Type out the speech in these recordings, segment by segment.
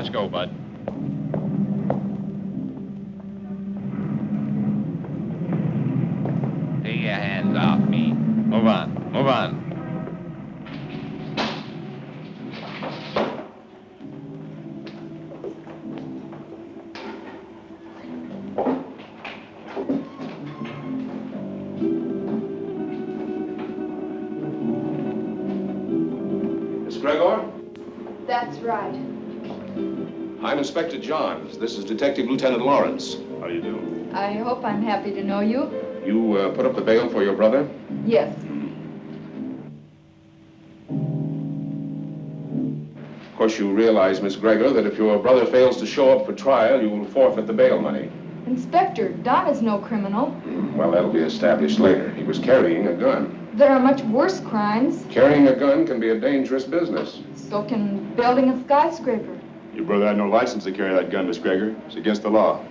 Let's go, Bud. Take your hands off me. Move on. Move on. Gregor? That's right. I'm Inspector Johns. This is Detective Lieutenant Lawrence. How do you do? I hope I'm happy to know you. You put up the bail for your brother? Yes. Of course, you realize, Miss Gregor, that if your brother fails to show up for trial, you will forfeit the bail money. Inspector, Don is no criminal. Well, that'll be established later. He was carrying a gun. There are much worse crimes. Carrying a gun can be a dangerous business. So can building a skyscraper. Your brother had no license to carry that gun, Miss Gregor. It's against the law.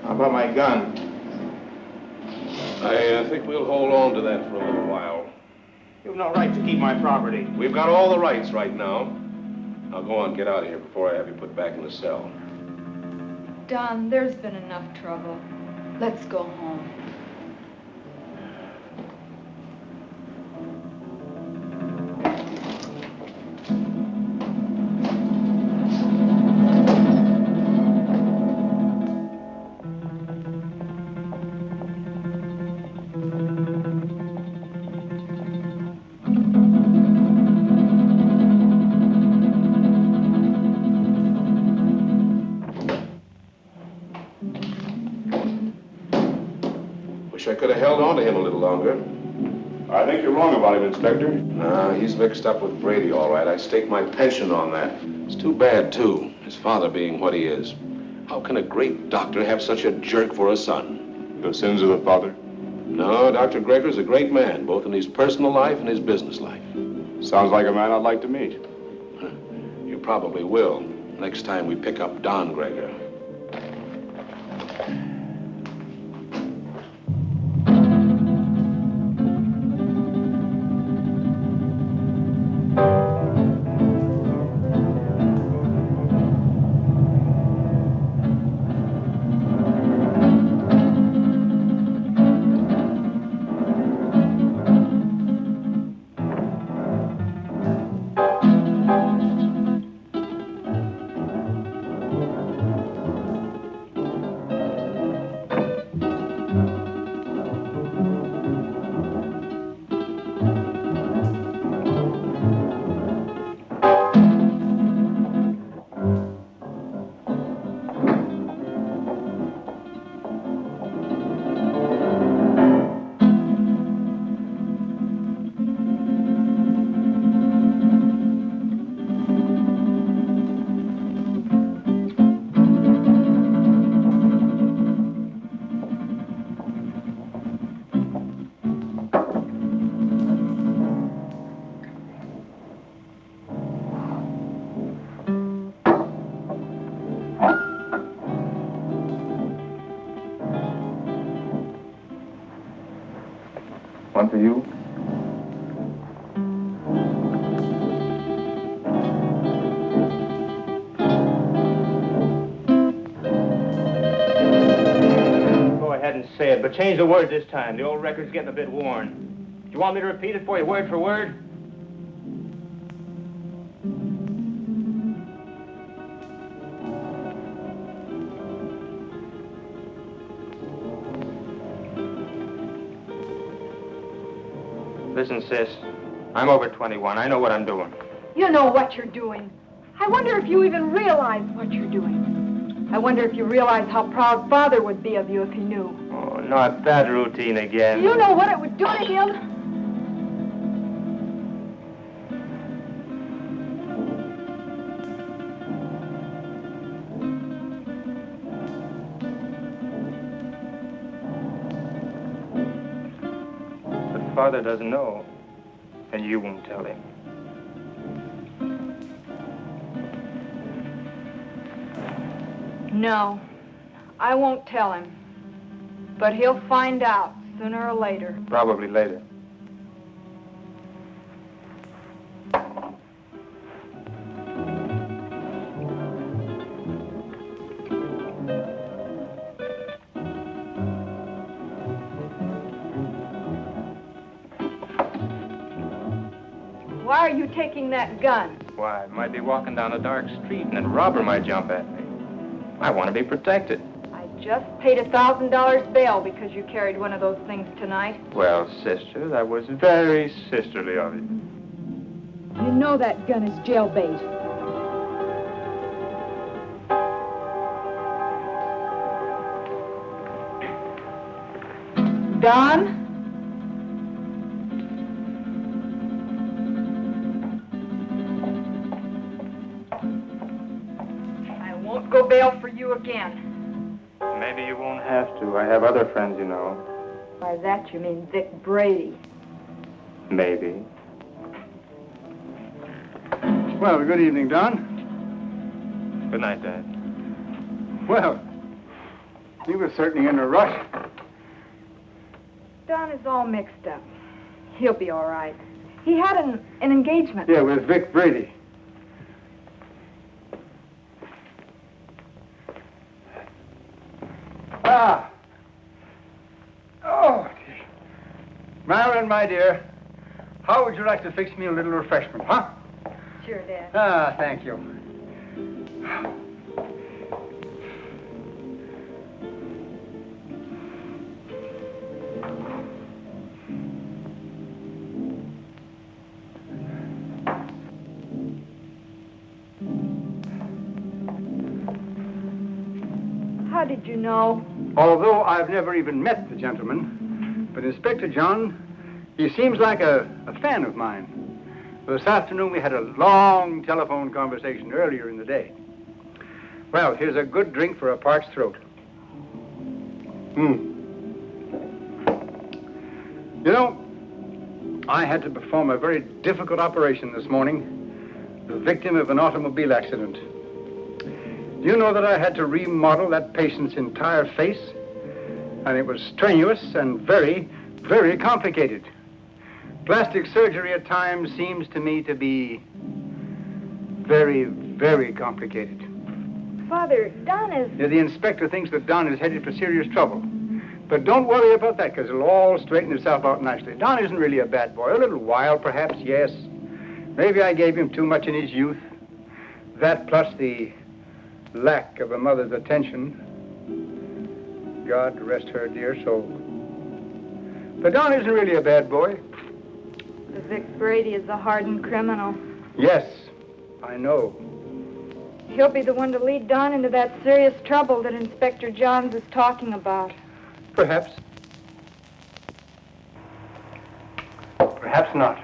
About my gun. I think we'll hold on to that for a little while. You've no right to keep my property. We've got all the rights right now. Now go on, get out of here before I have you put back in the cell. Don, there's been enough trouble. Let's go home. Wish I could have held on to him a little longer. I think you're wrong about him, Inspector. Nah, he's mixed up with Brady, all right. I stake my pension on that. It's too bad, too, his father being what he is. How can a great doctor have such a jerk for a son? The sins of the father? No, Dr. Gregor's a great man, both in his personal life and his business life. Sounds like a man I'd like to meet. You probably will, next time we pick up Don Gregor. One for you. Go ahead and say it, but change the word this time. The old record's getting a bit worn. Do you want me to repeat it for you word for word? Listen, sis. I'm over 21. I know what I'm doing. You know what you're doing. I wonder if you even realize what you're doing. I wonder if you realize how proud Father would be of you if he knew. Oh, not that routine again. You know what it would do to him? father doesn't know, and you won't tell him. No, I won't tell him. But he'll find out sooner or later. Probably later. Why are you taking that gun? Why, I might be walking down a dark street and a robber might jump at me. I want to be protected. I just paid $1,000 bail because you carried one of those things tonight. Well, sister, that was very sisterly of you. You know that gun is jailbait. Don? I won't go bail for you again. Maybe you won't have to. I have other friends, you know. By that you mean Vic Brady. Maybe. Well, good evening, Don. Good night, Dad. Well, you were certainly in a rush. Don is all mixed up. He'll be all right. He had an engagement. Yeah, with Vic Brady. Ah. Oh, dear. Marilyn, my dear, how would you like to fix me a little refreshment, huh? Sure, Dad. Ah, thank you. How did you know? Although I've never even met the gentleman, but Inspector John, he seems like a fan of mine. This afternoon we had a long telephone conversation earlier in the day. Well, here's a good drink for a parched throat. You know, I had to perform a very difficult operation this morning. The victim of an automobile accident. Do you know that I had to remodel that patient's entire face? And it was strenuous and very, very complicated. Plastic surgery at times seems to me to be very, very complicated. Father, Don is... Yeah, the inspector thinks that Don is headed for serious trouble. But don't worry about that, because it'll all straighten itself out nicely. Don isn't really a bad boy. A little wild, perhaps, yes. Maybe I gave him too much in his youth. That plus the lack of a mother's attention. God rest her dear soul. But Don isn't really a bad boy. The Vic Brady is a hardened criminal. Yes, I know. He'll be the one to lead Don into that serious trouble that Inspector Johns is talking about. Perhaps. Perhaps not.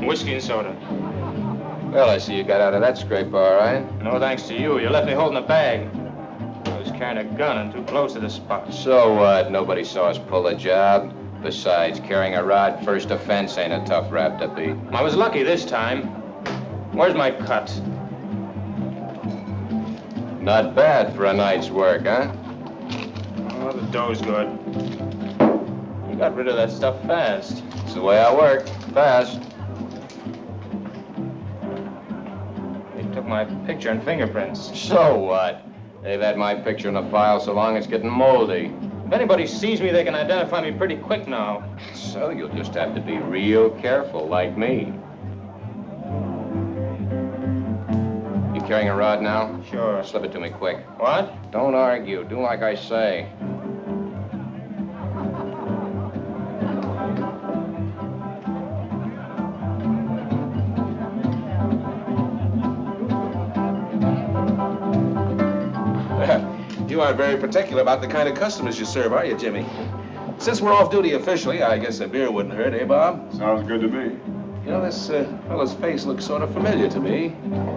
Whiskey and soda. Well, I see you got out of that scrape all right. No thanks to you. You left me holding a bag. I was carrying a gun and too close to the spot. So what? Nobody saw us pull the job. Besides, carrying a rod first offense ain't a tough rap to beat. I was lucky this time. Where's my cut? Not bad for a night's work, huh? Oh, the dough's good. You got rid of that stuff fast. It's the way I work. Fast. They took my picture and fingerprints. So what? They've had my picture in the file so long it's getting moldy. If anybody sees me, they can identify me pretty quick now. So you'll just have to be real careful, like me. You carrying a rod now? Sure. Slip it to me quick. What? Don't argue. Do like I say. You aren't very particular about the kind of customers you serve, are you, Jimmy? Since we're off duty officially, I guess a beer wouldn't hurt, eh, Bob? Sounds good to me. You know, this fellow's face looks sort of familiar to me.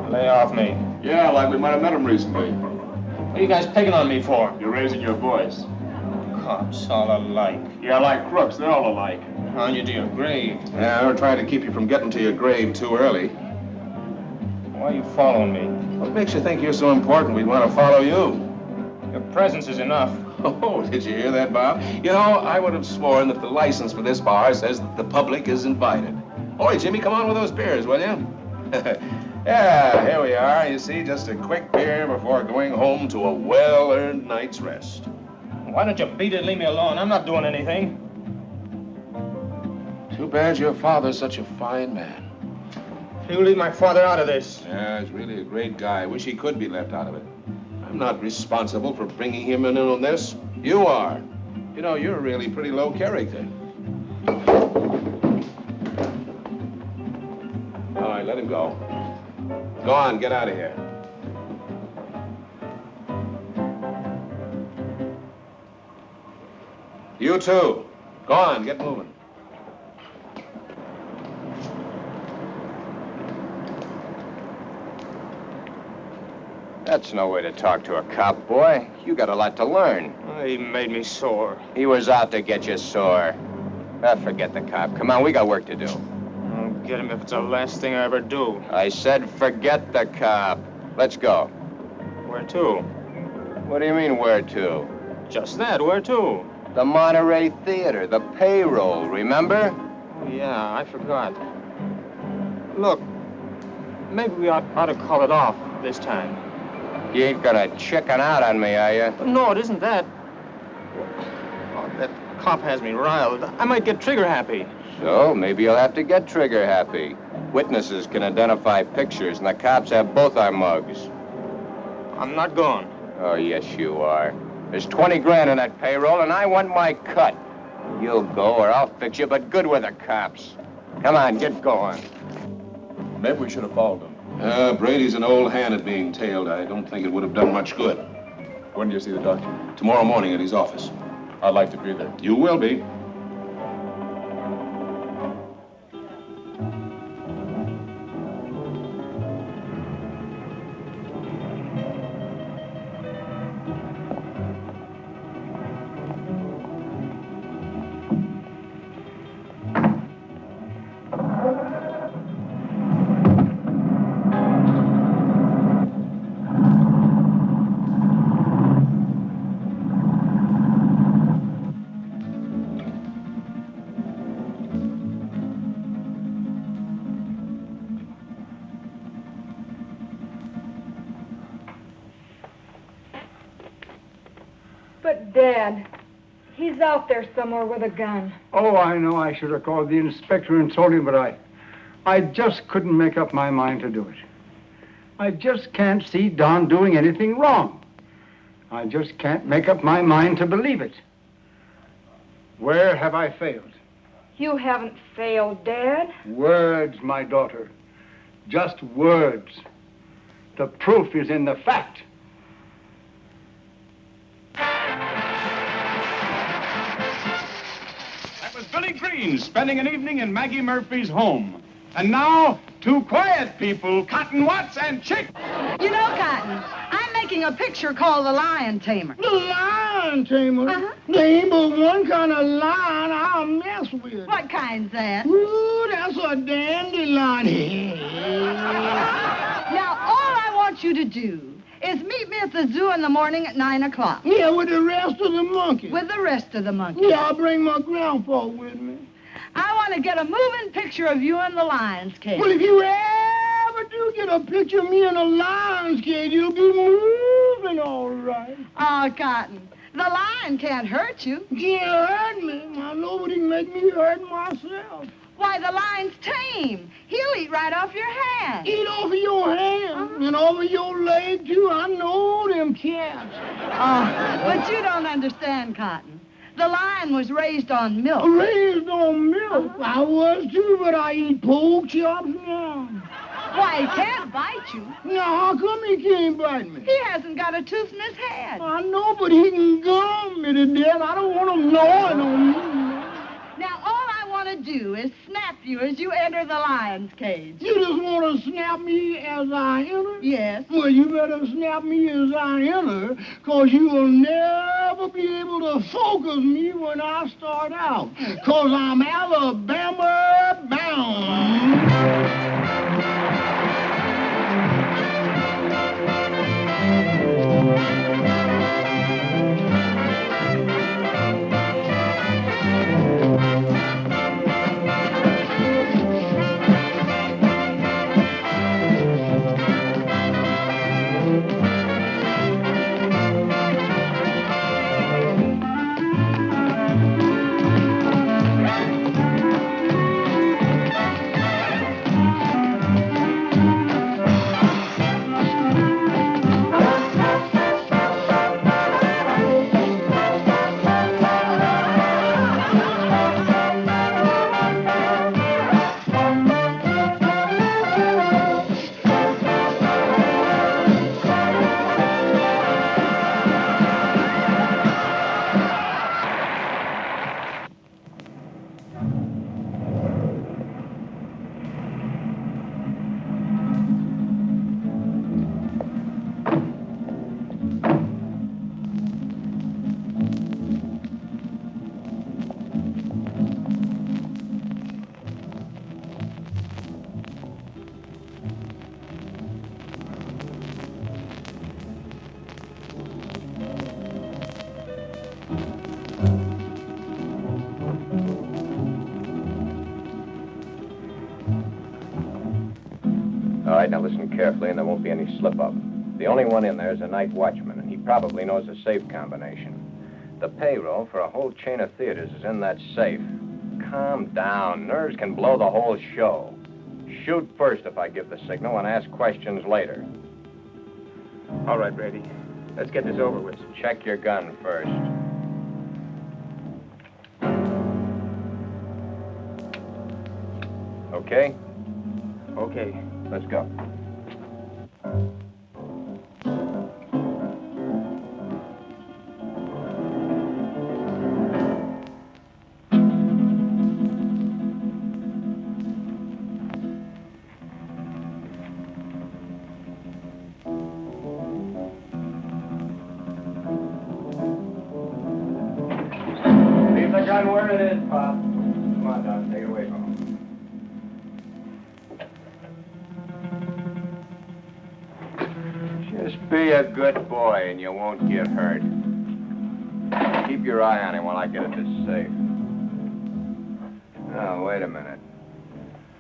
Lay off me. Yeah, like we might have met him recently. What are you guys picking on me for? You're raising your voice. Cops, all alike. Yeah, like crooks, they're all alike. On you to your grave. Yeah, we're trying to keep you from getting to your grave too early. Why are you following me? What makes you think you're so important we'd want to follow you? Your presence is enough. Oh, did you hear that, Bob? You know, I would have sworn that the license for this bar says that the public is invited. Oi, Jimmy, come on with those beers, will you? Yeah, here we are. You see, just a quick beer before going home to a well-earned night's rest. Why don't you beat it and leave me alone? I'm not doing anything. Too bad your father's such a fine man. You leave my father out of this. Yeah, he's really a great guy. I wish he could be left out of it. I'm not responsible for bringing him in on this. You are. You know, you're really pretty low character. All right, let him go. Go on, get out of here. You too. Go on, get moving. That's no way to talk to a cop, boy. You got a lot to learn. He made me sore. He was out to get you sore. Forget the cop. Come on, we got work to do. I'll get him if it's the last thing I ever do. I said forget the cop. Let's go. Where to? What do you mean, where to? Just that, where to? The Monterey Theater, the payroll, remember? Oh, yeah, I forgot. Look, maybe we ought to call it off this time. You ain't gonna chicken out on me, are you? No, it isn't that. Oh, that cop has me riled. I might get trigger happy. So, maybe you'll have to get trigger happy. Witnesses can identify pictures, and the cops have both our mugs. I'm not going. Oh, yes, you are. There's 20 grand in that payroll, and I want my cut. You'll go, or I'll fix you, but good with the cops. Come on, get going. Maybe we should have followed him. Brady's an old hand at being tailed. I don't think it would have done much good. When do you see the doctor? Tomorrow morning at his office. I'd like to be there. You will be. But, Dad, he's out there somewhere with a gun. Oh, I know I should have called the inspector and told him, but I just couldn't make up my mind to do it. I just can't see Don doing anything wrong. I just can't make up my mind to believe it. Where have I failed? You haven't failed, Dad. Words, my daughter. Just words. The proof is in the fact. That was Billy Green spending an evening in Maggie Murphy's home. And now, two quiet people, Cotton Watts and Chick. You know, Cotton, I'm making a picture called The Lion Tamer. The lion tamer? Uh-huh. There ain't but one kind of lion I'll mess with. What kind's that? Ooh, that's a dandelion. Now, all I want you to do is meet me at the zoo in the morning at 9 o'clock. Yeah, with the rest of the monkeys. With the rest of the monkeys. Yeah, I'll bring my grandpa with me. I want to get a moving picture of you in the lion's cage. Well, if you ever do get a picture of me in a lion's cage, you'll be moving all right. Oh, Cotton, The lion can't hurt you. Can't hurt me. Now, nobody can make me hurt myself. Why, the lion's tame. He'll eat right off your hand. Eat off of your hand and over your leg, too. I know them cats. Oh, but you don't understand, Cotton. The lion was raised on milk. Raised on milk. I was, too, but I eat pork chops now. Why, he can't bite you. Now, how come he can't bite me? He hasn't got a tooth in his head. I know, but he can gum me to death. I don't want him gnawing on me. Now, all I want to do is snap you as you enter the lion's cage. You just want to snap me as I enter? Yes. Well, you better snap me as I enter, because you will never be able to focus me when I start out, because I'm Alabama bound. All right, now listen carefully, and there won't be any slip-up. The only one in there is a night watchman, and he probably knows the safe combination. The payroll for a whole chain of theaters is in that safe. Calm down. Nerves can blow the whole show. Shoot first if I give the signal, and ask questions later. All right, Brady. Let's get this over with. Check your gun first. Okay? Okay. Let's go. Leave the gun where it is, Pop. Come on, Doc. Take it away from him. Just be a good boy and you won't get hurt. Keep your eye on him while I get at this safe. Oh, wait a minute.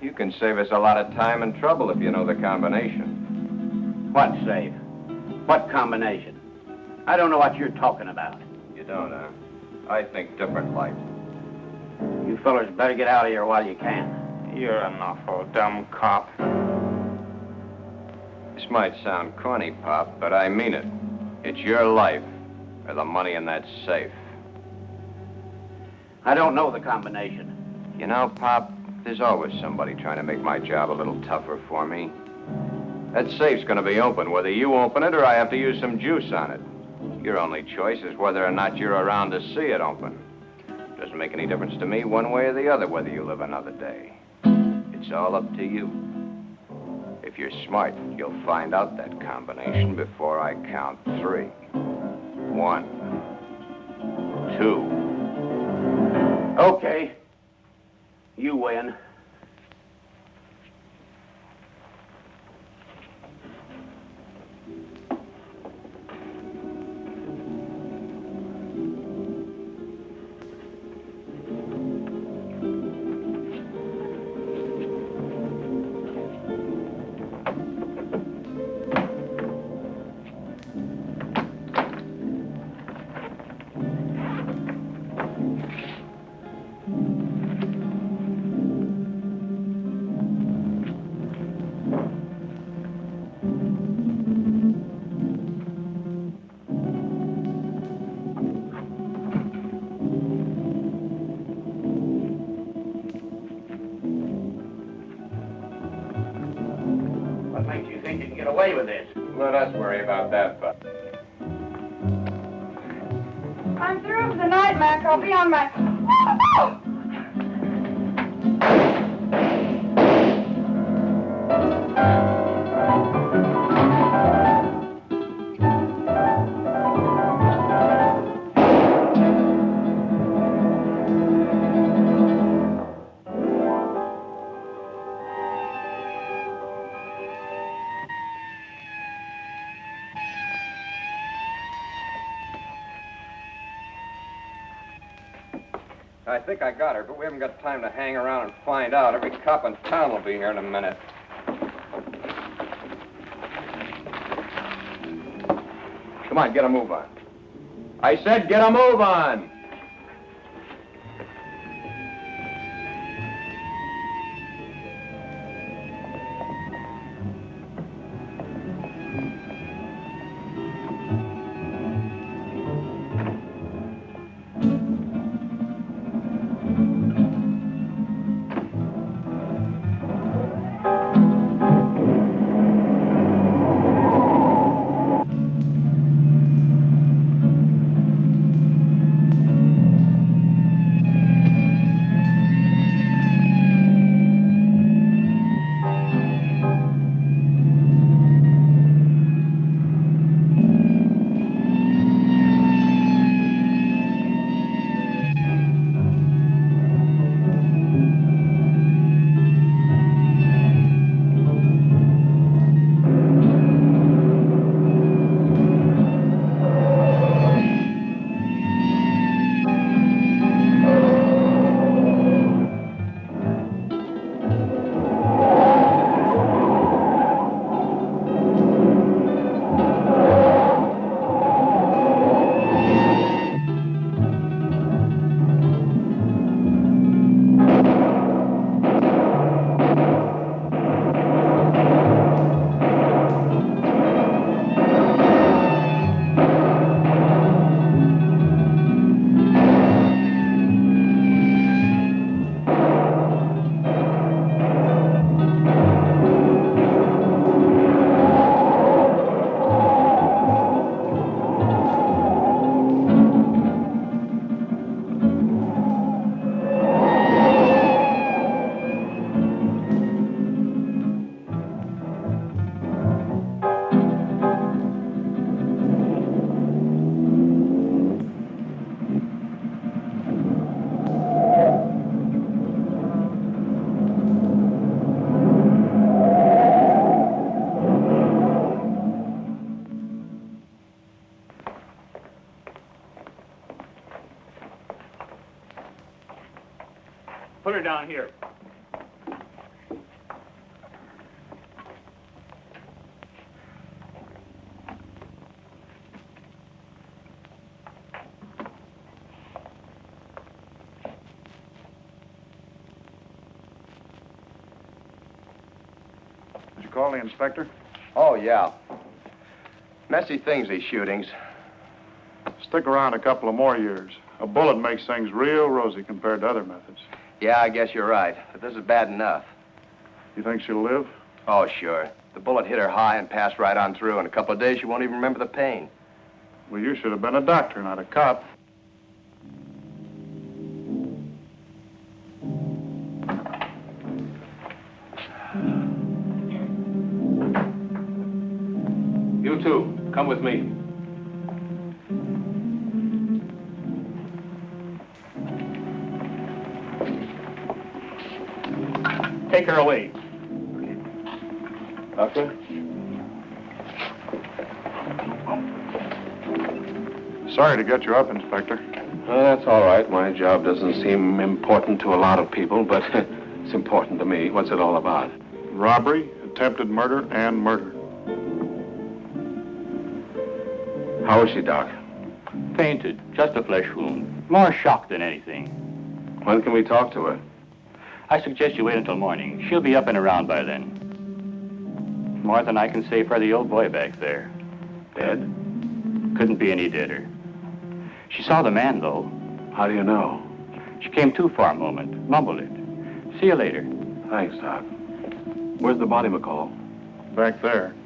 You can save us a lot of time and trouble if you know the combination. What safe? What combination? I don't know what you're talking about. You don't, huh? I think different, like. You fellers better get out of here while you can. You're an awful dumb cop. This might sound corny, Pop, but I mean it. It's your life or the money in that safe. I don't know the combination. You know, Pop, there's always somebody trying to make my job a little tougher for me. That safe's going to be open, whether you open it or I have to use some juice on it. Your only choice is whether or not you're around to see it open. Doesn't make any difference to me one way or the other whether you live another day. It's all up to you. If you're smart, you'll find out that combination before I count 3. 1, 2. Okay. You win. think you can get away with this? Let us worry about that, Buck. I'm through for the night, Mac. I'll be on my... I think I got her, but we haven't got time to hang around and find out. Every cop in town will be here in a minute. Come on, get a move on. I said get a move on! Put her down here. Did you call the inspector? Oh, yeah. Messy things, these shootings. Stick around a couple of more years. A bullet makes things real rosy compared to other methods. Yeah, I guess you're right. But this is bad enough. You think she'll live? Oh, sure. The bullet hit her high and passed right on through. In a couple of days, she won't even remember the pain. Well, you should have been a doctor, not a cop. You two, come with me. Take her away. Doctor? Sorry to get you up, Inspector. That's all right. My job doesn't seem important to a lot of people, but it's important to me. What's it all about? Robbery, attempted murder, and murder. How is she, Doc? Fainted. Just a flesh wound. More shock than anything. When can we talk to her? I suggest you wait until morning. She'll be up and around by then. More than I can say for the old boy back there. Dead? Couldn't be any deader. She saw the man, though. How do you know? She came to for a moment, mumbled it. See you later. Thanks, Doc. Where's the body, McCall? Back there.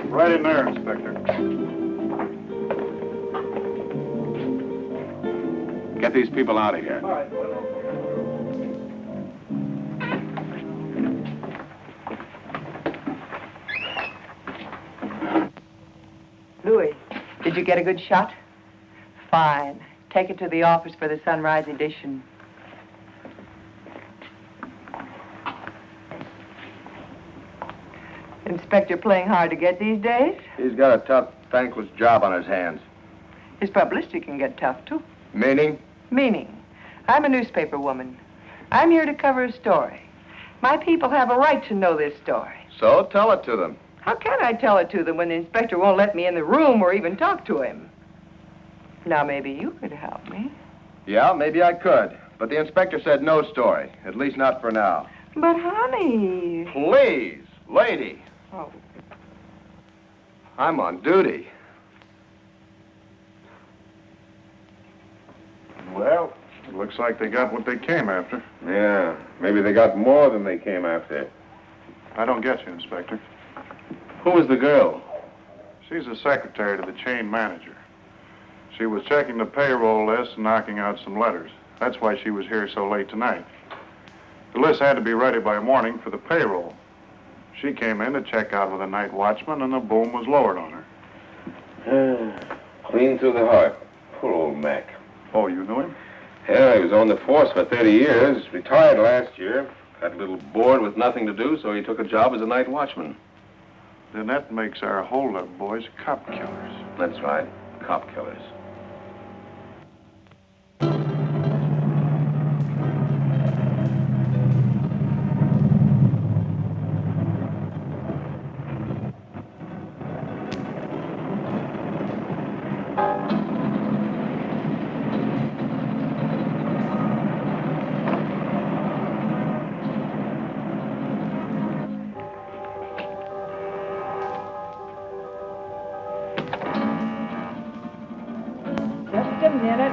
Right in there, Inspector. Get these people out of here. All right. Louis, did you get a good shot? Fine. Take it to the office for the sunrise edition. Inspector playing hard to get these days? He's got a tough, thankless job on his hands. His publicity can get tough, too. Meaning? Meaning, I'm a newspaper woman. I'm here to cover a story. My people have a right to know this story. So tell it to them. How can I tell it to them when the inspector won't let me in the room or even talk to him? Now, maybe you could help me. Yeah, maybe I could. But the inspector said no story, at least not for now. But, honey... Please, lady. Oh. I'm on duty. Well, it looks like they got what they came after. Yeah, maybe they got more than they came after. I don't get you, Inspector. Who was the girl? She's the secretary to the chain manager. She was checking the payroll list and knocking out some letters. That's why she was here so late tonight. The list had to be ready by morning for the payroll. She came in to check out with a night watchman, and the boom was lowered on her. Clean through the heart. Poor old Mac. Oh, you knew him? Yeah, he was on the force for 30 years. Retired last year. Got a little bored with nothing to do, so he took a job as a night watchman. Then that makes our hold-up boys cop killers. That's right. Cop killers.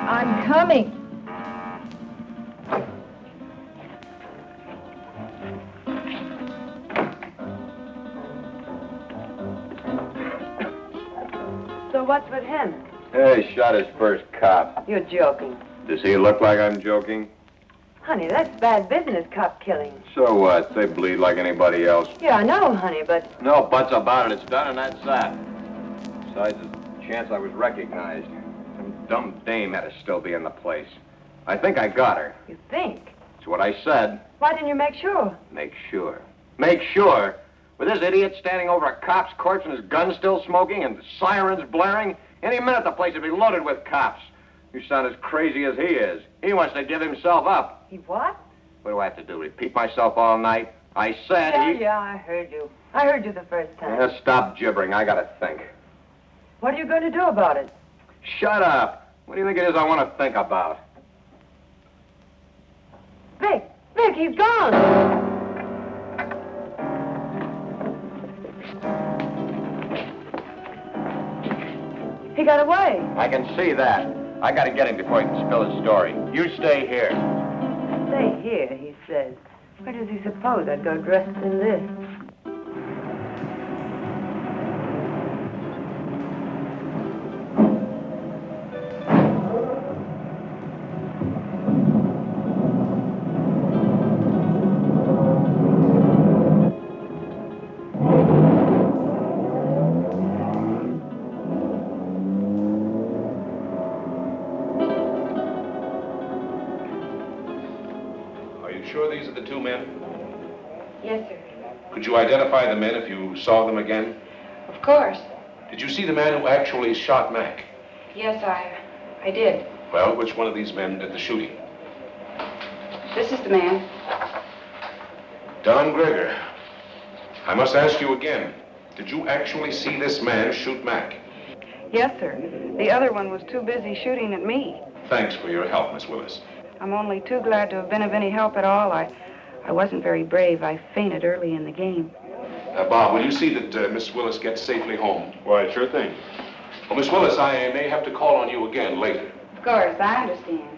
I'm coming. So what's with him? Hey, he shot his first cop. You're joking. Does he look like I'm joking? Honey, that's bad business, cop killing. So what? They bleed like anybody else. Yeah, I know, honey, but... No buts about it. It's done and that's that. Besides, there's a chance I was recognized. Some dumb dame had to still be in the place. I think I got her. You think? That's what I said. Why didn't you make sure? Make sure. Make sure? With this idiot standing over a cop's corpse and his gun still smoking and sirens blaring, any minute the place would be loaded with cops. You sound as crazy as he is. He wants to give himself up. He what? What do I have to do? Repeat myself all night? I said Yeah, I heard you. I heard you the first time. Yeah, stop gibbering. I gotta think. What are you going to do about it? Shut up. What do you think it is I want to think about? Vic, he's gone. He got away. I can see that. I gotta get him before he can spill his story. You stay here. Stay here, he says. Where does he suppose I'd go dressed in this? These are the two men? Yes, sir. Could you identify the men if you saw them again? Of course. Did you see the man who actually shot Mac? Yes, I did. Well, which one of these men did the shooting? This is the man. Don Greger. I must ask you again. Did you actually see this man shoot Mac? Yes, sir. The other one was too busy shooting at me. Thanks for your help, Miss Willis. I'm only too glad to have been of any help at all. I wasn't very brave. I fainted early in the game. Bob, will you see that Miss Willis gets safely home? Why, sure thing. Well, Miss Willis, I may have to call on you again later. Of course, I understand.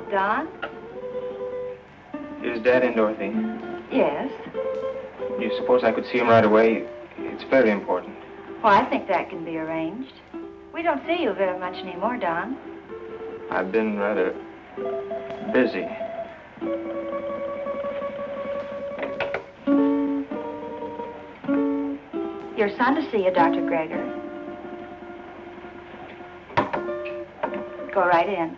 Don? Is Dad in, Dorothy? Yes. Do you suppose I could see him right away? It's very important. Well, I think that can be arranged. We don't see you very much anymore, Don. I've been rather busy. Your son to see you, Dr. Greger. Go right in.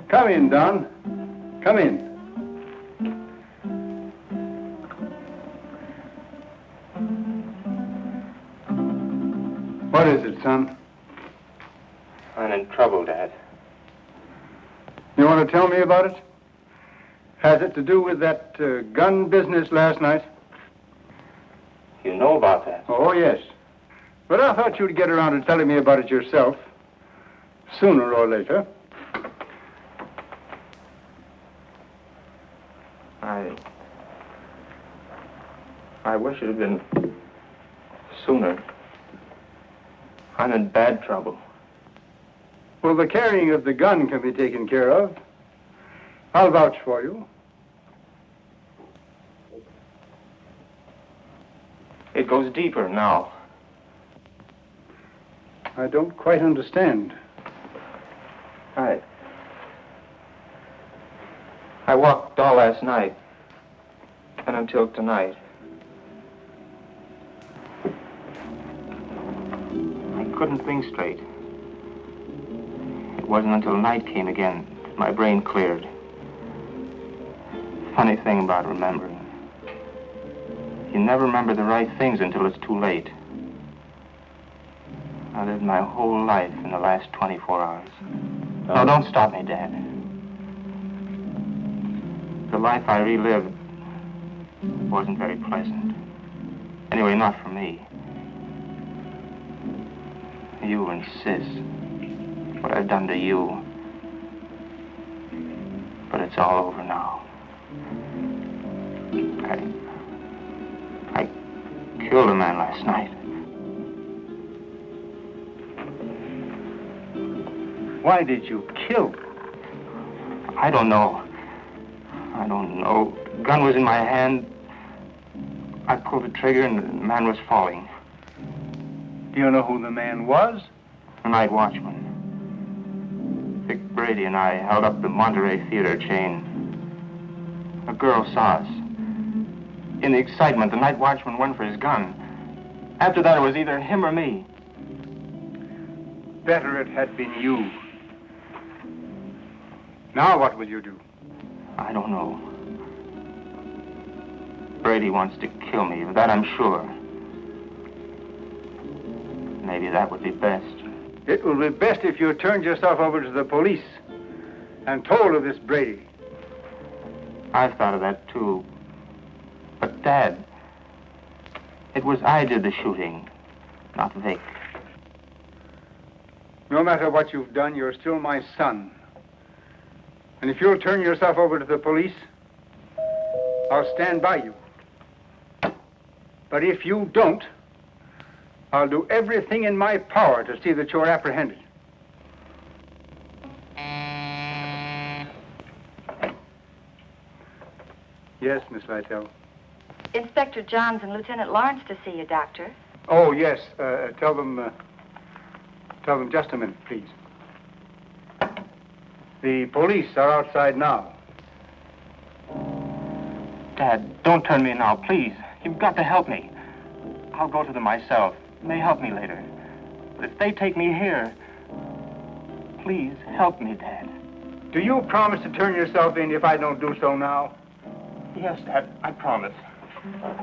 Come in, Don. Come in. What is it, son? I'm in trouble, Dad. You want to tell me about it? Has it to do with that gun business last night? You know about that? Oh, yes. But I thought you'd get around to telling me about it yourself, sooner or later. I wish it had been sooner. I'm in bad trouble. Well, the carrying of the gun can be taken care of. I'll vouch for you. It goes deeper now. I don't quite understand. I walked all last night and until tonight. I couldn't think straight. It wasn't until night came again that my brain cleared. Funny thing about remembering. You never remember the right things until it's too late. I lived my whole life in the last 24 hours. No, don't stop me, Dad. The life I relived wasn't very pleasant. Anyway, not for me. You and Sis. What I've done to you. But it's all over now. I killed a man last night. Why did you kill? I don't know. I don't know. The gun was in my hand. I pulled the trigger and the man was falling. Do you know who the man was? The night watchman. Vic Brady and I held up the Monterey Theater chain. A girl saw us. In the excitement, the night watchman went for his gun. After that, it was either him or me. Better it had been you. Now what will you do? I don't know. Brady wants to kill me, of that I'm sure. Maybe that would be best. It will be best if you turned yourself over to the police and told of this Brady. I've thought of that, too. But, Dad, it was I did the shooting, not Vic. No matter what you've done, you're still my son. And if you'll turn yourself over to the police, I'll stand by you. But if you don't, I'll do everything in my power to see that you're apprehended. Yes, Miss Lytell. Inspector Johns and Lieutenant Lawrence to see you, Doctor. Oh, yes. Tell them just a minute, please. The police are outside now. Dad, don't turn me now, please. You've got to help me. I'll go to them myself. It may help me later. But if they take me here, please help me, Dad. Do you promise to turn yourself in if I don't do so now? Yes, Dad, I promise.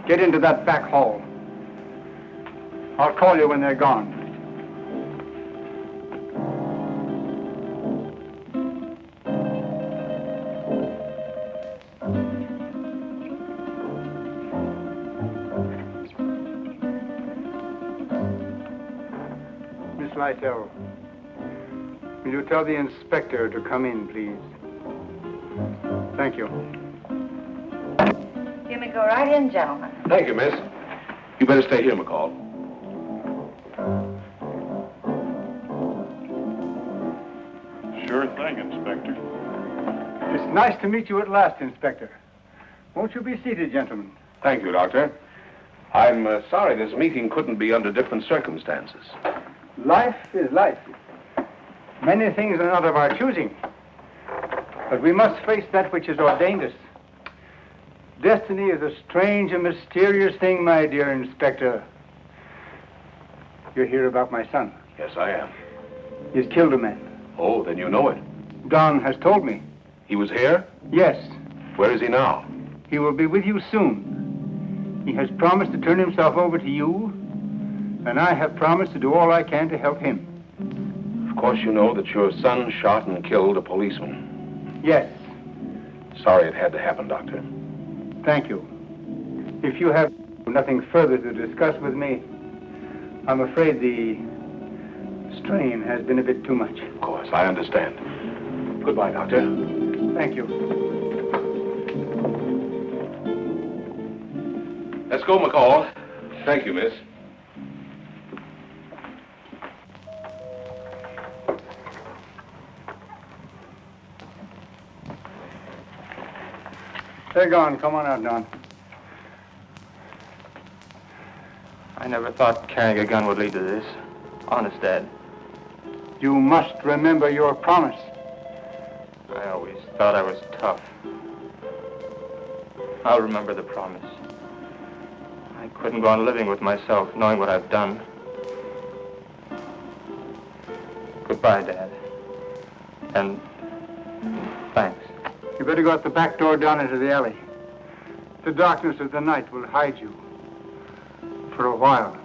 Get into that back hall. I'll call you when they're gone. Miss Lytell, will you tell the inspector to come in, please? Thank you. You me go right in, gentlemen. Thank you, miss. You better stay here, McCall. Sure thing, Inspector. It's nice to meet you at last, Inspector. Won't you be seated, gentlemen? Thank you, Doctor. I'm sorry this meeting couldn't be under different circumstances. Life is life. Many things are not of our choosing. But we must face that which has ordained us. Destiny is a strange and mysterious thing, my dear Inspector. You're here about my son. Yes, I am. He's killed a man. Oh, then you know it. Don has told me. He was here? Yes. Where is he now? He will be with you soon. He has promised to turn himself over to you, and I have promised to do all I can to help him. Of course you know that your son shot and killed a policeman. Yes. Sorry it had to happen, Doctor. Thank you. If you have nothing further to discuss with me, I'm afraid the strain has been a bit too much. Of course, I understand. Goodbye, Doctor. Thank you. Let's go, McCall. Thank you, miss. They're gone. Come on out, Don. I never thought carrying a gun would lead to this. Honest, Dad. You must remember your promise. I always thought I was tough. I'll remember the promise. I couldn't go on living with myself, knowing what I've done. Goodbye, Dad. And thanks. You better go out the back door down into the alley. The darkness of the night will hide you. For a while.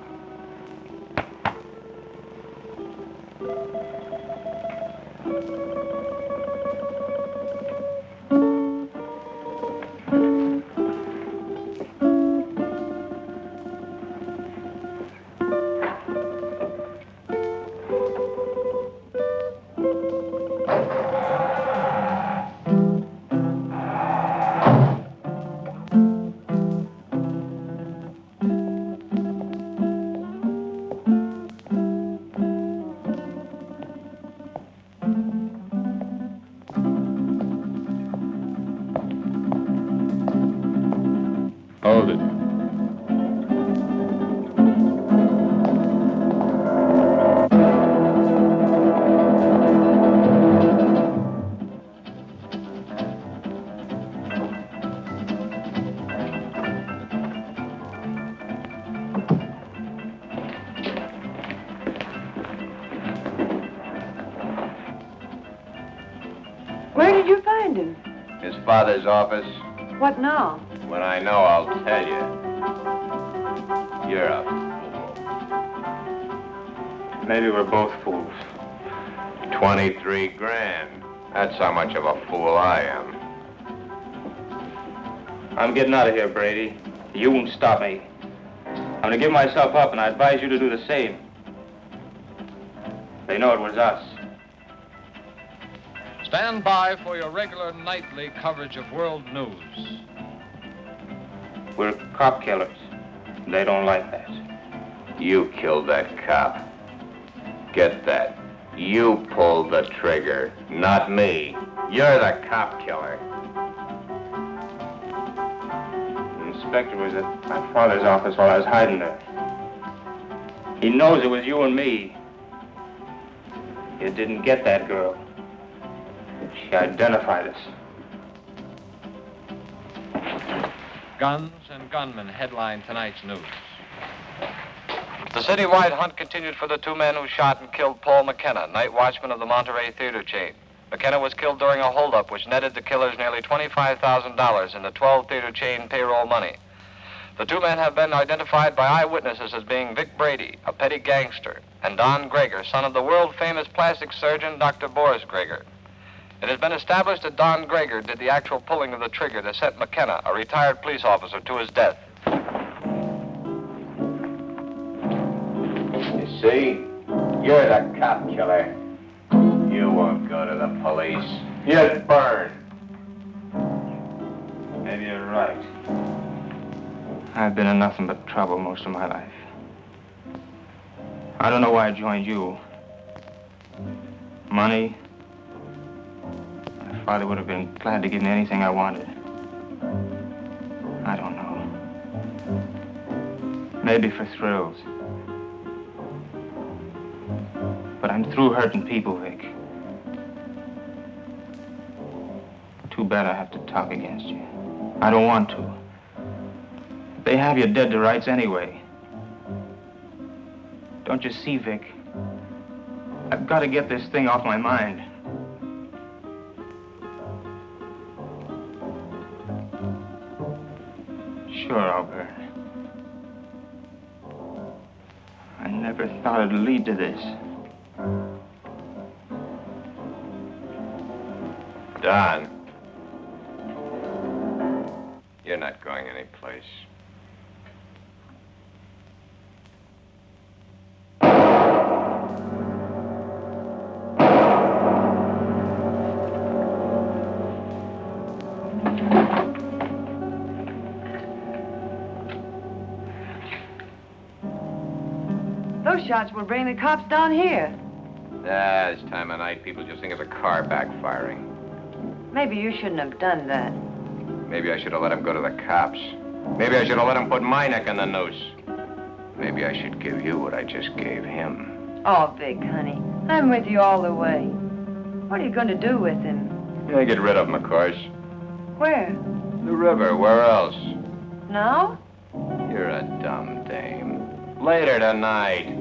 Hold it. Where did you find him? His father's office. What now? When I know, I'll tell you. You're a fool. Maybe we're both fools. 23 grand. That's how much of a fool I am. I'm getting out of here, Brady. You won't stop me. I'm gonna give myself up, and I advise you to do the same. They know it was us. Stand by for your regular nightly coverage of world news. We're cop killers. They don't like that. You killed that cop. Get that. You pulled the trigger, not me. You're the cop killer. The inspector was at my father's office while I was hiding there. He knows it was you and me. You didn't get that girl. She identified us. Guns and gunmen headline tonight's news. The citywide hunt continued for the two men who shot and killed Paul McKenna, night watchman of the Monterey theater chain. McKenna was killed during a holdup which netted the killers nearly $25,000 in the 12 theater chain payroll money. The two men have been identified by eyewitnesses as being Vic Brady, a petty gangster, and Don Greger, son of the world-famous plastic surgeon Dr. Boris Greger. It has been established that Don Greger did the actual pulling of the trigger that sent McKenna, a retired police officer, to his death. You see? You're the cop killer. You won't go to the police. You'd burn. Maybe you're right. I've been in nothing but trouble most of my life. I don't know why I joined you. Money? My father would have been glad to give me anything I wanted. I don't know. Maybe for thrills. But I'm through hurting people, Vic. Too bad I have to talk against you. I don't want to. They have you dead to rights anyway. Don't you see, Vic? I've got to get this thing off my mind. Sure, I'll burn. I never thought it'd lead to this. Don. You're not going anyplace. Those shots will bring the cops down here. This time of night, people just think of a car backfiring. Maybe you shouldn't have done that. Maybe I should have let him go to the cops. Maybe I should have let him put my neck in the noose. Maybe I should give you what I just gave him. Oh, Vic, honey, I'm with you all the way. What are you going to do with him? Yeah, get rid of him, of course. Where? The river, where else? Now? You're a dumb dame. Later tonight.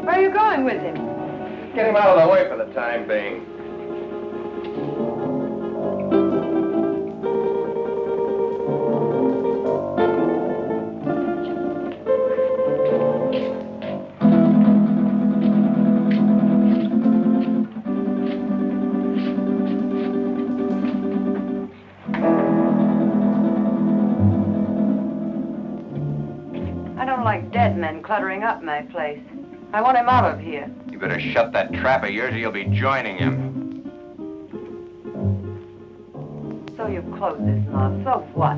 Where are you going with him? Get him out of the way for the time being. I don't like dead men cluttering up my place. I want him out of here. You better shut that trap of yours or you'll be joining him. So you've closed this mob. So what?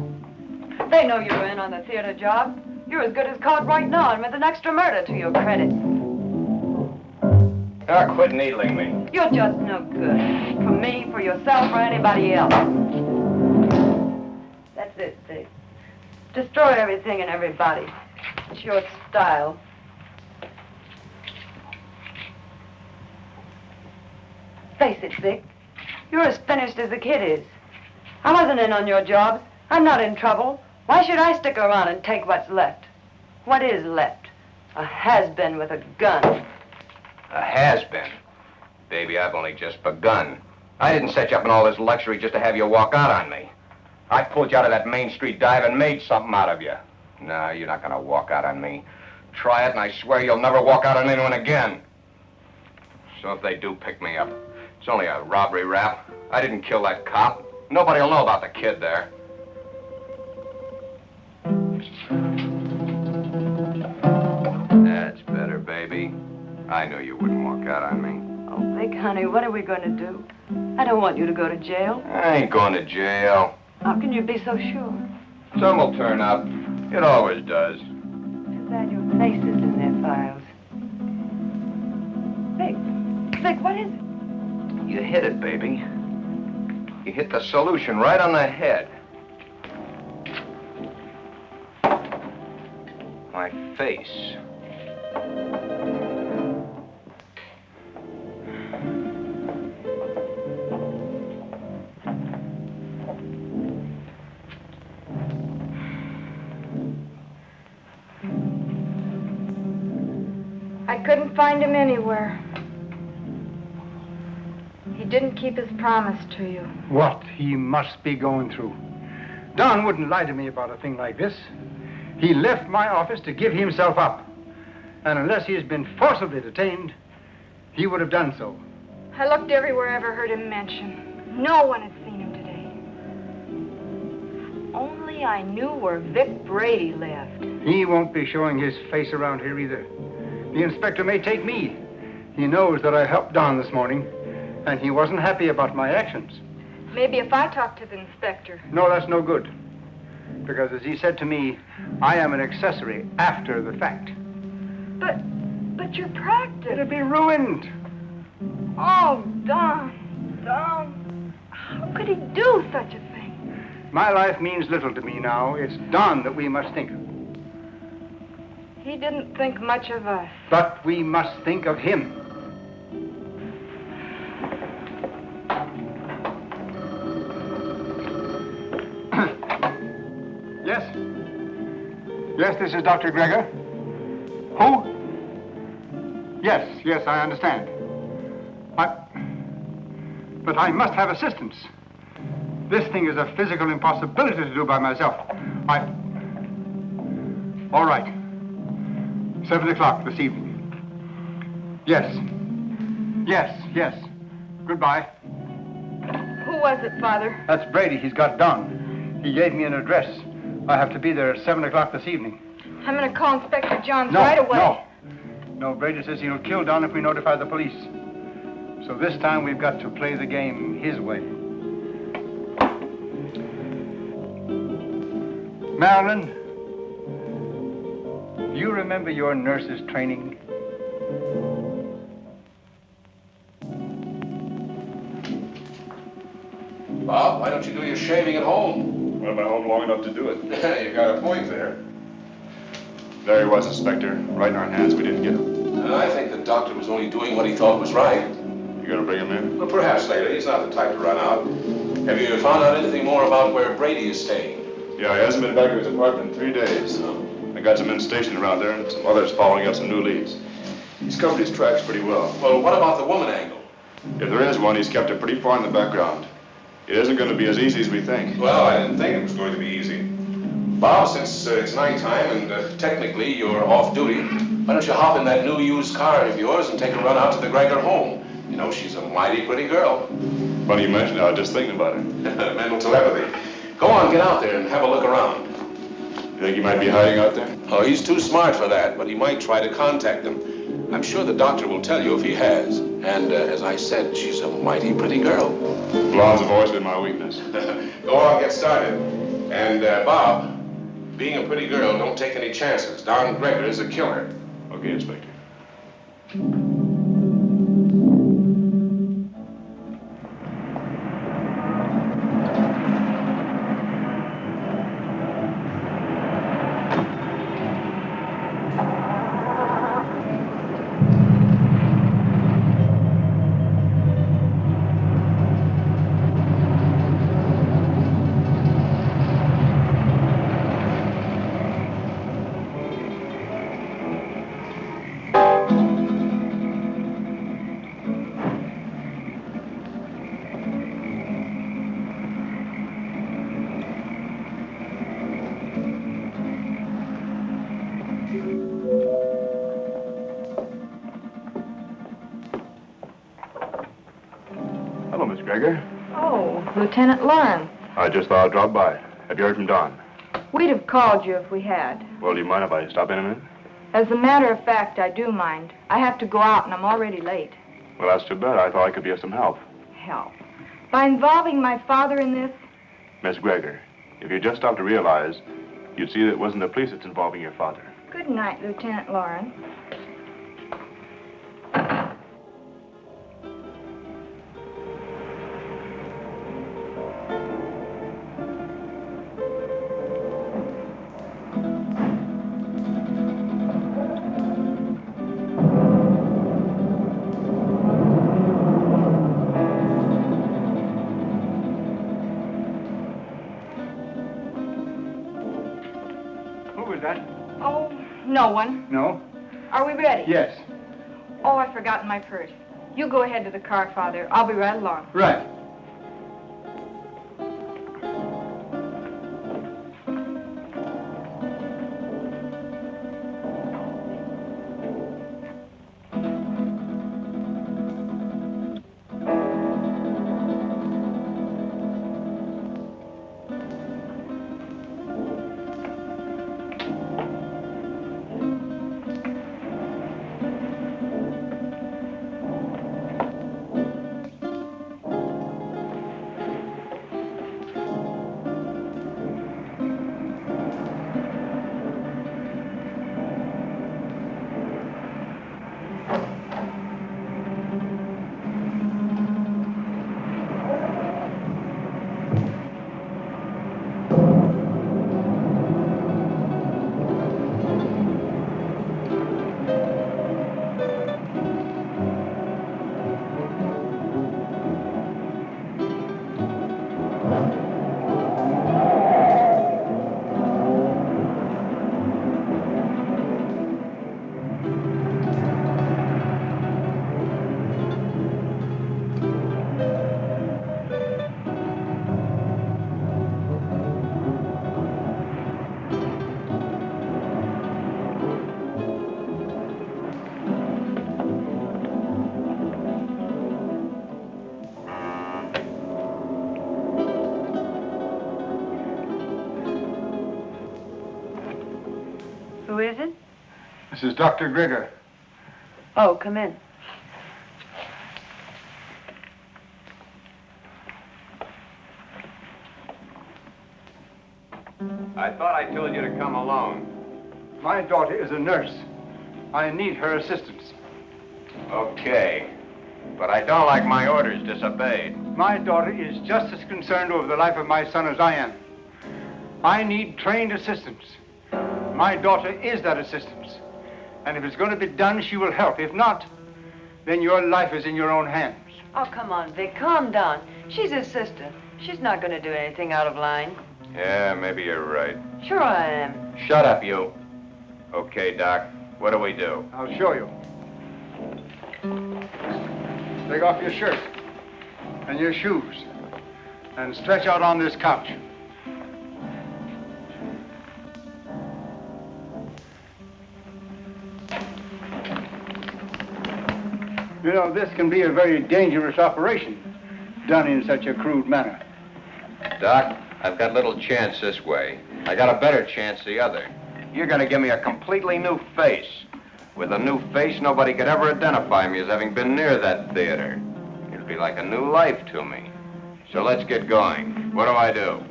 They know you're in on the theater job. You're as good as caught right now and with an extra murder to your credit. Now quit needling me. You're just no good. For me, for yourself, or anybody else. That's it, Vic. Destroy everything and everybody. It's your style. Face it, Vic. You're as finished as the kid is. I wasn't in on your job. I'm not in trouble. Why should I stick around and take what's left? What is left? A has-been with a gun. A has-been. Baby, I've only just begun. I didn't set you up in all this luxury just to have you walk out on me. I pulled you out of that Main Street dive and made something out of you. No, you're not gonna walk out on me. Try it and I swear you'll never walk out on anyone again. So if they do pick me up, it's only a robbery rap. I didn't kill that cop. Nobody'll know about the kid there. That's better, baby. I knew you wouldn't walk out on me. Oh, Vic, honey, what are we going to do? I don't want you to go to jail. I ain't going to jail. How can you be so sure? Some will turn up. It always does. Too bad your face is in their files. Vic, what is it? You hit it, baby. You hit the solution right on the head. My face. I couldn't find him anywhere. He didn't keep his promise to you. What he must be going through. Don wouldn't lie to me about a thing like this. He left my office to give himself up. And unless he has been forcibly detained, he would have done so. I looked everywhere I ever heard him mention. No one had seen him today. If only I knew where Vic Brady lived. He won't be showing his face around here either. The inspector may take me. He knows that I helped Don this morning, and he wasn't happy about my actions. Maybe if I talk to the inspector. No, that's no good. Because as he said to me, I am an accessory after the fact. But your practice. It'll be ruined. Oh, Don. How could he do such a thing? My life means little to me now. It's Don that we must think of. He didn't think much of us. But we must think of him. Yes? Yes, this is Dr. Gregor. Who? Yes, I understand. But I must have assistance. This thing is a physical impossibility to do by myself. All right. 7 o'clock this evening. Yes. Goodbye. Who was it, Father? That's Brady. He's got Don. He gave me an address. I have to be there at 7 o'clock this evening. I'm going to call Inspector Johns right away. No, Brady says he'll kill Don if we notify the police. So this time we've got to play the game his way. Marilyn, do you remember your nurse's training? Bob, why don't you do your shaving at home? Well, I'm at home long enough to do it. You got a point there. There he was, Inspector. Right in our hands. We didn't get him. I think the doctor was only doing what he thought was right. You gonna bring him in? Well, perhaps later. He's not the type to run out. Have you found out anything more about where Brady is staying? Yeah, he hasn't been back to his apartment in 3 days. I got some men stationed around there and some others following up some new leads. He's covered his tracks pretty well. Well, what about the woman angle? If there is one, he's kept it pretty far in the background. It isn't going to be as easy as we think. Well, I didn't think it was going to be easy. Bob, since it's nighttime and technically you're off duty, why don't you hop in that new used car of yours and take a run out to the Gregor home? You know, she's a mighty pretty girl. Funny you mention it. I was just thinking about her. Mental telepathy. Go on, get out there and have a look around. You think he might be hiding out there? Oh, he's too smart for that, but he might try to contact them. I'm sure the doctor will tell you if he has. And as I said, she's a mighty pretty girl. Blondes have always been my weakness. Go on, get started. And, Bob, being a pretty girl, don't take any chances. Don Gregor is a killer. Okay, Inspector. Hello, Miss Gregor. Oh, Lieutenant Lawrence. I just thought I'd drop by. Have you heard from Don? We'd have called you if we had. Well, do you mind if I stop in a minute? As a matter of fact, I do mind. I have to go out and I'm already late. Well, that's too bad. I thought I could be of some help. Help? By involving my father in this? Miss Gregor, if you just stop to realize, you'd see that it wasn't the police that's involving your father. Good night, Lieutenant Lawrence. Oh, no one. No? Are we ready? Yes. Oh, I've forgotten my purse. You go ahead to the car, Father. I'll be right along. Right. This is Dr. Grigger. Oh, come in. I thought I told you to come alone. My daughter is a nurse. I need her assistance. Okay. But I don't like my orders disobeyed. My daughter is just as concerned over the life of my son as I am. I need trained assistance. My daughter is that assistance. And if it's going to be done, she will help. If not, then your life is in your own hands. Oh, come on, Vic, calm down. She's his sister. She's not going to do anything out of line. Yeah, maybe you're right. Sure I am. Shut up, you. Okay, Doc. What do we do? I'll show you. Take off your shirt and your shoes and stretch out on this couch. You know, this can be a very dangerous operation, done in such a crude manner. Doc, I've got little chance this way. I got a better chance the other. You're gonna give me a completely new face. With a new face, nobody could ever identify me as having been near that theater. It'd be like a new life to me. So let's get going. What do I do?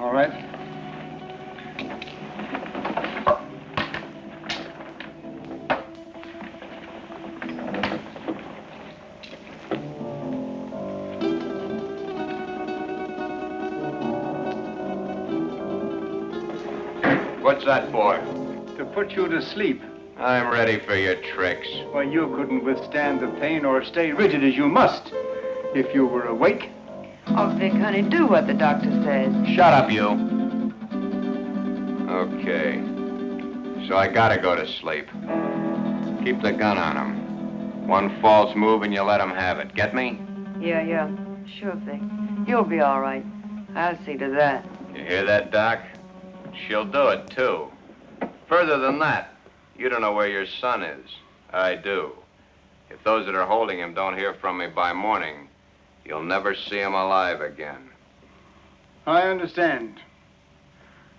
All right. What's that for? To put you to sleep. I'm ready for your tricks. Why, you couldn't withstand the pain or stay rigid as you must if you were awake. Oh, Vic, honey, do what the doctor says. Shut up, you. Okay. So I gotta go to sleep. Keep the gun on him. One false move and you let him have it. Get me? Yeah. Sure, Vic. You'll be all right. I'll see to that. You hear that, Doc? She'll do it, too. Further than that, you don't know where your son is. I do. If those that are holding him don't hear from me by morning, you'll never see him alive again. I understand.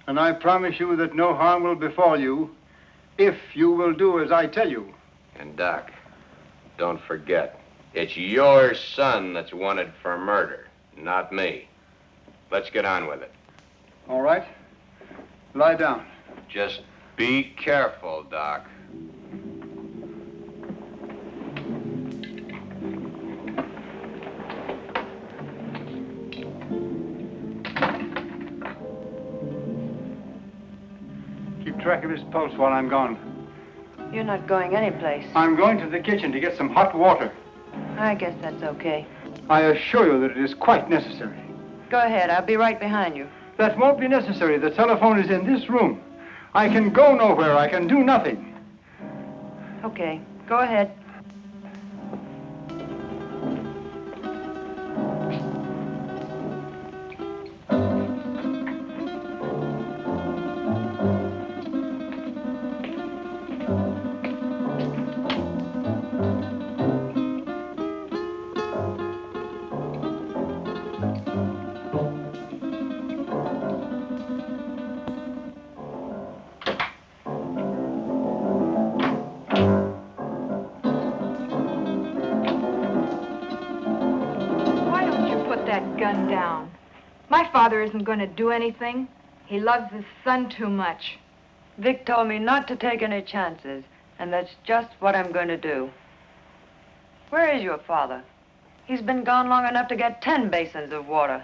And I promise you that no harm will befall you if you will do as I tell you. And, Doc, don't forget, it's your son that's wanted for murder, not me. Let's get on with it. All right. Lie down. Just be careful, Doc. Keep track of his pulse while I'm gone. You're not going anyplace. I'm going to the kitchen to get some hot water. I guess that's okay. I assure you that it is quite necessary. Go ahead. I'll be right behind you. That won't be necessary. The telephone is in this room. I can go nowhere. I can do nothing. Okay. Go ahead. Gun down. My father isn't going to do anything. He loves his son too much. Vic told me not to take any chances, and that's just what I'm going to do. Where is your father? He's been gone long enough to get 10 basins of water.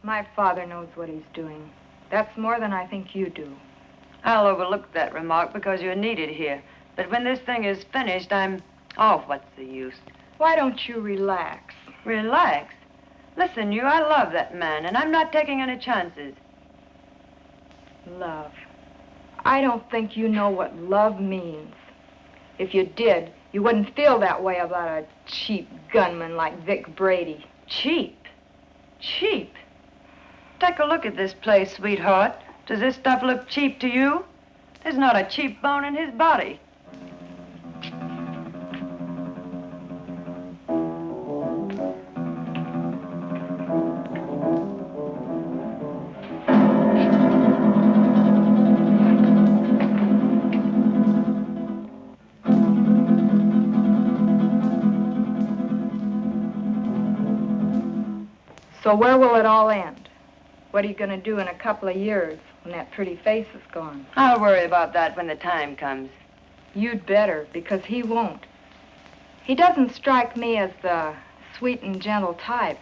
My father knows what he's doing. That's more than I think you do. I'll overlook that remark because you're needed here. But when this thing is finished, Oh, what's the use? Why don't you relax? Relax? Listen, I love that man, and I'm not taking any chances. Love. I don't think you know what love means. If you did, you wouldn't feel that way about a cheap gunman like Vic Brady. Cheap? Cheap? Take a look at this place, sweetheart. Does this stuff look cheap to you? There's not a cheap bone in his body. So where will it all end? What are you going to do in a couple of years when that pretty face is gone? I'll worry about that when the time comes. You'd better, because he won't. He doesn't strike me as the sweet and gentle type.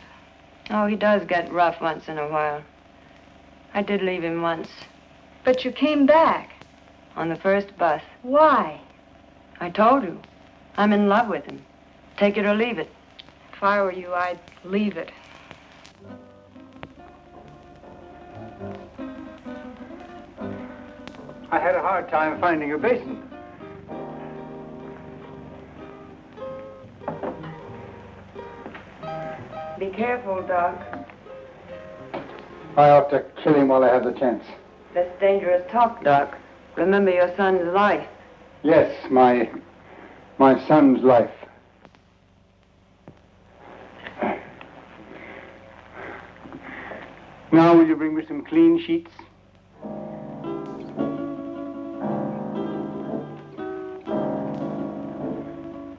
Oh, he does get rough once in a while. I did leave him once. But you came back. On the first bus. Why? I told you. I'm in love with him. Take it or leave it. If I were you, I'd leave it. I had a hard time finding a basin. Be careful, Doc. I ought to kill him while I have the chance. That's dangerous talk, Doc. Remember your son's life. Yes, my son's life. Now, will you bring me some clean sheets?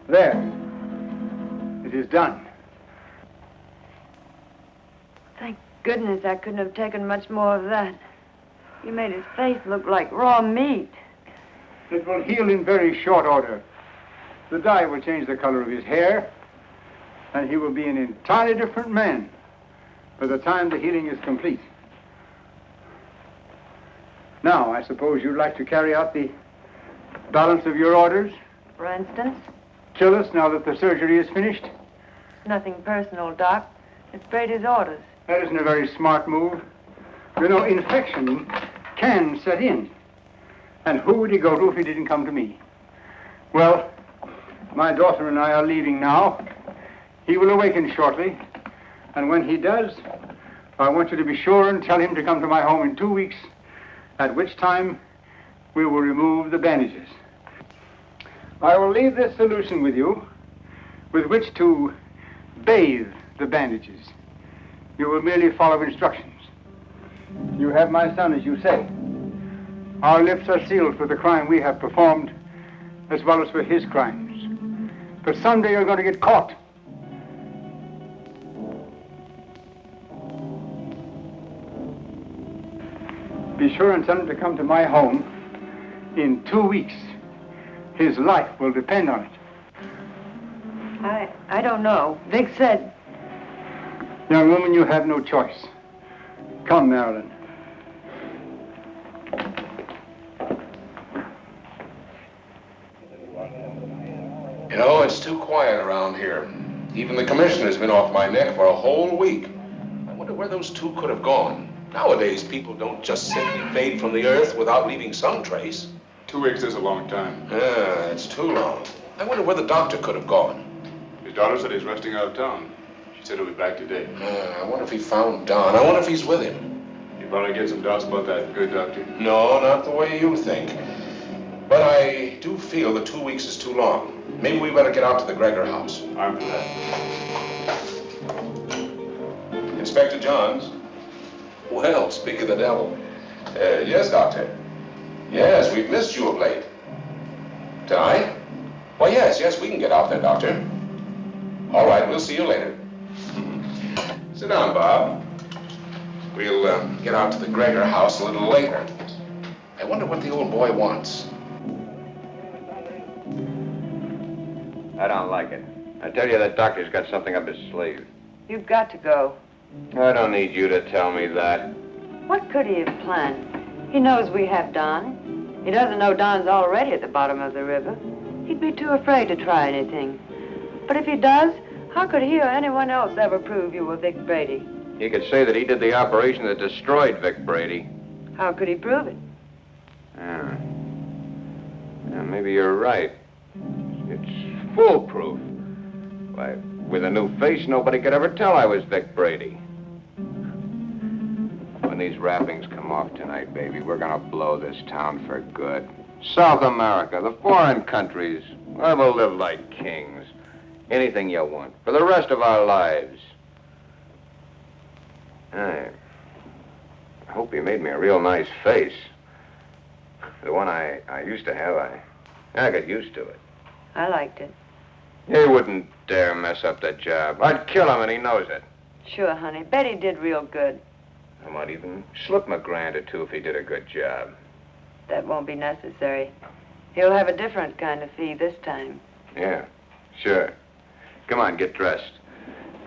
There. It is done. Thank goodness I couldn't have taken much more of that. You made his face look like raw meat. It will heal in very short order. The dye will change the color of his hair, and he will be an entirely different man by the time the healing is complete. Now, I suppose you'd like to carry out the balance of your orders? For instance? Kill us now that the surgery is finished? Nothing personal, Doc. It's Brady's orders. That isn't a very smart move. You know, infection can set in. And who would he go to if he didn't come to me? Well, my daughter and I are leaving now. He will awaken shortly. And when he does, I want you to be sure and tell him to come to my home in 2 weeks, at which time we will remove the bandages. I will leave this solution with you, with which to bathe the bandages. You will merely follow instructions. You have my son, as you say. Our lips are sealed for the crime we have performed, as well as for his crimes. But someday you're going to get caught. Be sure and tell him to come to my home in 2 weeks. His life will depend on it. I don't know. Vic said... Young woman, you have no choice. Come, Marilyn. You know, it's too quiet around here. Even the commissioner's been off my neck for a whole week. I wonder where those two could have gone. Nowadays, people don't just simply fade from the earth without leaving some trace. 2 weeks is a long time. Yeah, it's too long. I wonder where the doctor could have gone. His daughter said he's resting out of town. She said he'll be back today. I wonder if he found Don. I wonder if he's with him. You probably get some doubts about that, good doctor. No, not the way you think. But I do feel that 2 weeks is too long. Maybe we better get out to the Gregor house. I'm for that. Inspector Johns. Well, speak of the devil. Yes, Doctor. Yes, we've missed you of late. Tonight? Well, yes, we can get out there, Doctor. All right, we'll see you later. Sit down, Bob. We'll get out to the Gregor house a little later. I wonder what the old boy wants. I don't like it. I tell you, that doctor's got something up his sleeve. You've got to go. I don't need you to tell me that. What could he have planned? He knows we have Don. He doesn't know Don's already at the bottom of the river. He'd be too afraid to try anything. But if he does, how could he or anyone else ever prove you were Vic Brady? He could say that he did the operation that destroyed Vic Brady. How could he prove it? Yeah, maybe you're right. It's foolproof. Why, with a new face, nobody could ever tell I was Vic Brady. When these wrappings come off tonight, baby, we're gonna blow this town for good. South America, the foreign countries, where we'll live like kings. Anything you want, for the rest of our lives. I hope you made me a real nice face. The one I used to have, I got used to it. I liked it. He wouldn't dare mess up the job. I'd kill him, and he knows it. Sure, honey. Betty did real good. I might even slip him $1,000 or $2 if he did a good job. That won't be necessary. He'll have a different kind of fee this time. Yeah, sure. Come on, get dressed.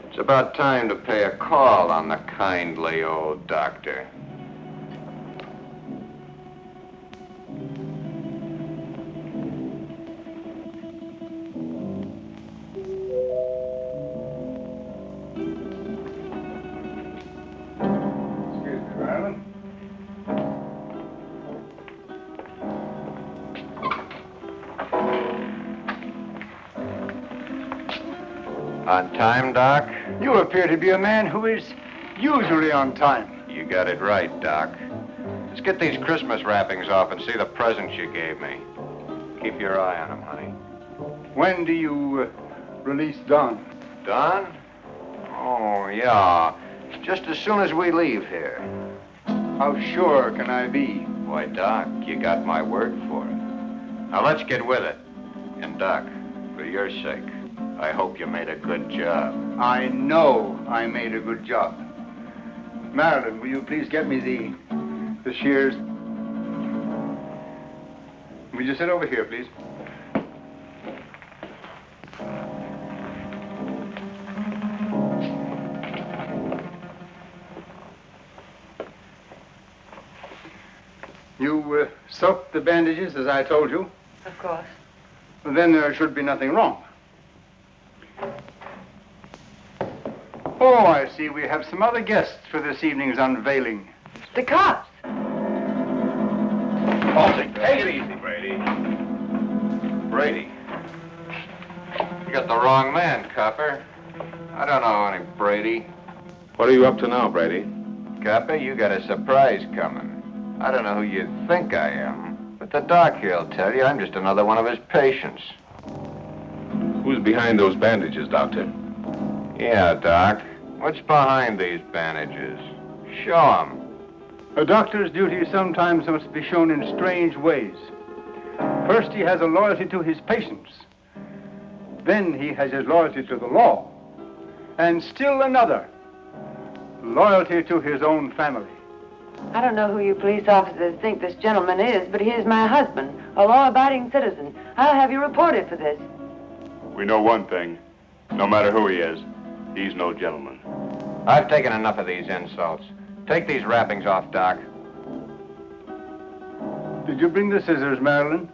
It's about time to pay a call on the kindly old doctor. Excuse me, Marilyn. On time, Doc? You appear to be a man who is usually on time. You got it right, Doc. Let's get these Christmas wrappings off and see the presents you gave me. Keep your eye on them, honey. When do you release Don? Don? Oh, yeah. Just as soon as we leave here. How sure can I be? Why, Doc, you got my word for it. Now, let's get with it. And, Doc, for your sake, I hope you made a good job. I know I made a good job. Marilyn, will you please get me the shears? Will you sit over here, please? You soaked the bandages as I told you? Of course. Well, then there should be nothing wrong. Oh, I see. We have some other guests for this evening's unveiling. The cops. Take it easy, Brady. Brady. You got the wrong man, copper. I don't know any Brady. What are you up to now, Brady? Copper, you got a surprise coming. I don't know who you think I am, but the doc here'll tell you I'm just another one of his patients. Who's behind those bandages, Doctor? Yeah, Doc. What's behind these bandages? Show 'em. A doctor's duty sometimes must be shown in strange ways. First, he has a loyalty to his patients. Then he has his loyalty to the law. And still another, loyalty to his own family. I don't know who you police officers think this gentleman is, but he is my husband, a law-abiding citizen. I'll have you reported for this. We know one thing. No matter who he is, he's no gentleman. I've taken enough of these insults. Take these wrappings off, Doc. Did you bring the scissors, Marilyn?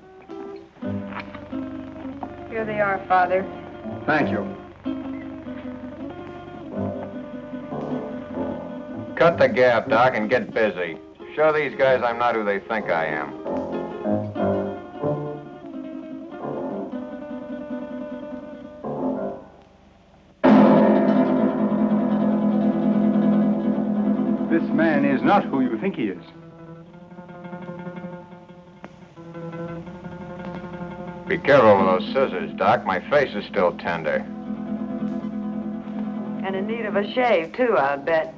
Here they are, Father. Thank you. Cut the gap, Doc, and get busy. Show these guys I'm not who they think I am. This man is not who you think he is. Be careful with those scissors, Doc. My face is still tender. And in need of a shave, too, I'll bet.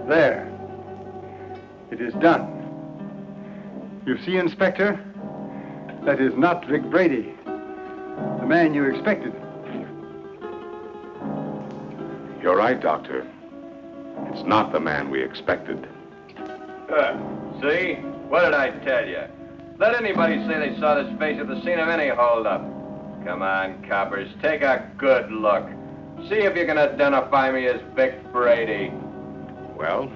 There. It is done. You see, Inspector? That is not Vic Brady, the man you expected. You're right, Doctor. It's not the man we expected. See? What did I tell you? Let anybody say they saw this face at the scene of any holdup. Come on, coppers, take a good look. See if you can identify me as Vic Brady. Well,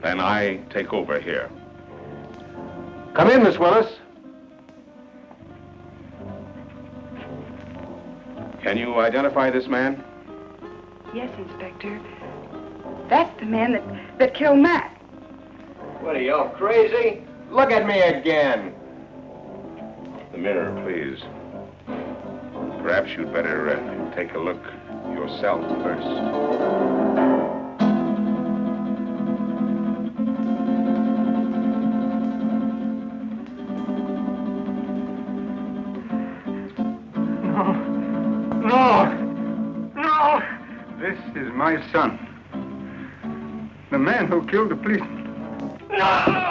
then I take over here. Come in, Miss Willis. Can you identify this man? Yes, Inspector. That's the man that killed Mac. What are you, all crazy? Look at me again. The mirror, please. Perhaps you'd better take a look yourself first. my son. The man who killed the policeman. No!